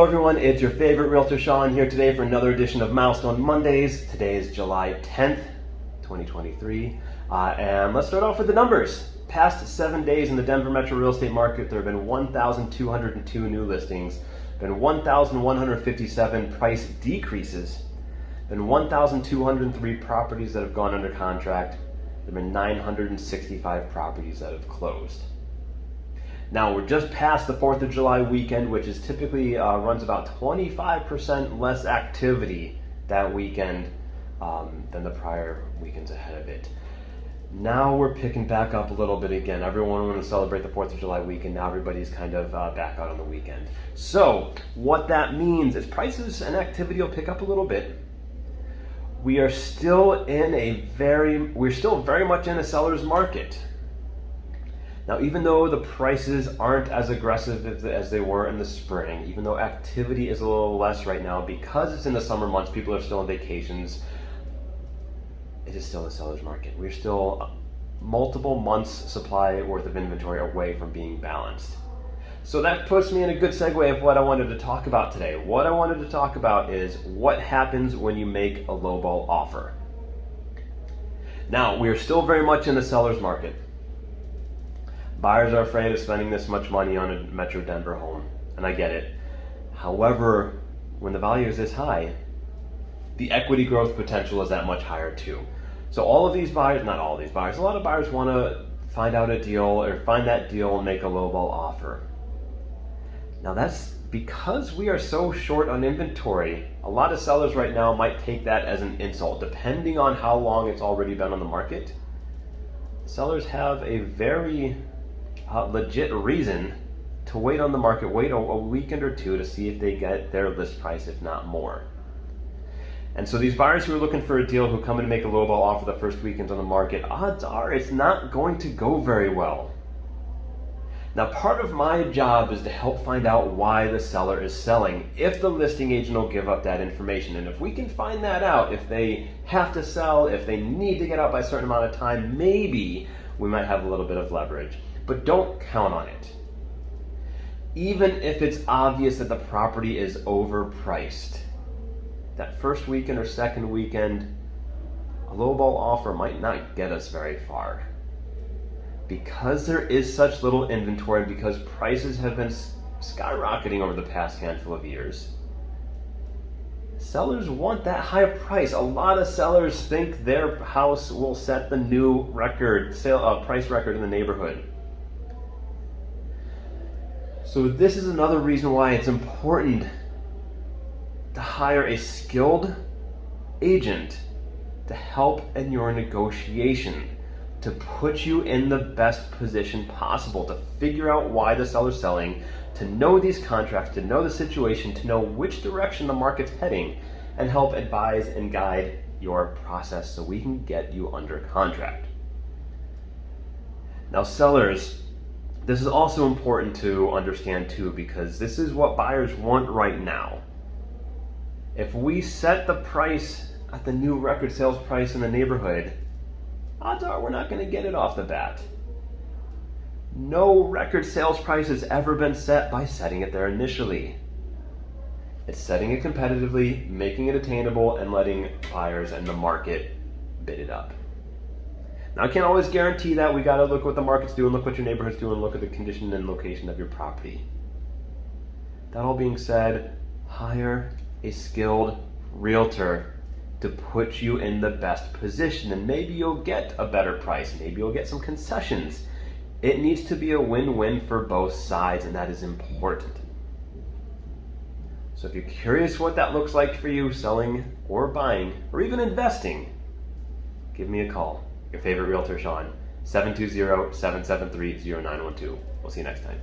everyone, it's your favorite realtor Sean here today for another edition of Milestone Mondays. Today is July 10th, 2023, and let's start off with the numbers. Past 7 days in the Denver metro real estate market, there have been 1,202 new listings, been 1,157 price decreases, been 1,203 properties that have gone under contract, there have been 965 properties that have closed. Now, we're just past the 4th of July weekend, which is typically runs about 25% less activity that weekend than the prior weekends ahead of it. Now we're picking back up a little bit again. Everyone wanted to celebrate the 4th of July weekend. Now everybody's kind of back out on the weekend. So what that means is prices and activity will pick up a little bit. We're still very much in a seller's market. Now, even though the prices aren't as aggressive as they were in the spring, even though activity is a little less right now because it's in the summer months, people are still on vacations, it is still a seller's market. We're still multiple months supply worth of inventory away from being balanced. So that puts me in a good segue of what I wanted to talk about today. What I wanted to talk about is what happens when you make a lowball offer. Now, we're still very much in the seller's market. Buyers are afraid of spending this much money on a Metro Denver home, and I get it. However, when the value is this high, the equity growth potential is that much higher too. So all of these buyers, not all of these buyers, a lot of buyers want to find out a deal or find that deal and make a lowball offer. Now that's because we are so short on inventory. A lot of sellers right now might take that as an insult, depending on how long it's already been on the market. Sellers have a very legit reason to wait on the market, wait a weekend or two to see if they get their list price, if not more. And so these buyers who are looking for a deal, who come in to make a lowball offer the first weekend on the market, odds are it's not going to go very well. Now, part of my job is to help find out why the seller is selling, if the listing agent will give up that information. And if we can find that out, if they have to sell, if they need to get out by a certain amount of time, maybe we might have a little bit of leverage. But don't count on it. Even if it's obvious that the property is overpriced, that first weekend or second weekend, a lowball offer might not get us very far. Because there is such little inventory, because prices have been skyrocketing over the past handful of years, sellers want that higher price. A lot of sellers think their house will set the new price record in the neighborhood. So this is another reason why it's important to hire a skilled agent to help in your negotiation, to put you in the best position possible, to figure out why the seller's selling, to know these contracts, to know the situation, to know which direction the market's heading, and help advise and guide your process so we can get you under contract. Now, sellers, this is also important to understand too, because this is what buyers want right now. If we set the price at the new record sales price in the neighborhood, odds are we're not going to get it off the bat. No record sales price has ever been set by setting it there initially. It's setting it competitively, making it attainable, and letting buyers and the market bid it up. Now, I can't always guarantee that. We got to look what the market's doing, look what your neighborhood's doing, look at the condition and location of your property. That all being said, hire a skilled realtor to put you in the best position, and maybe you'll get a better price, maybe you'll get some concessions. It needs to be a win-win for both sides, and that is important. So if you're curious what that looks like for you, selling or buying or even investing, give me a call. Your favorite realtor, Sean, 720-773-0912. We'll see you next time.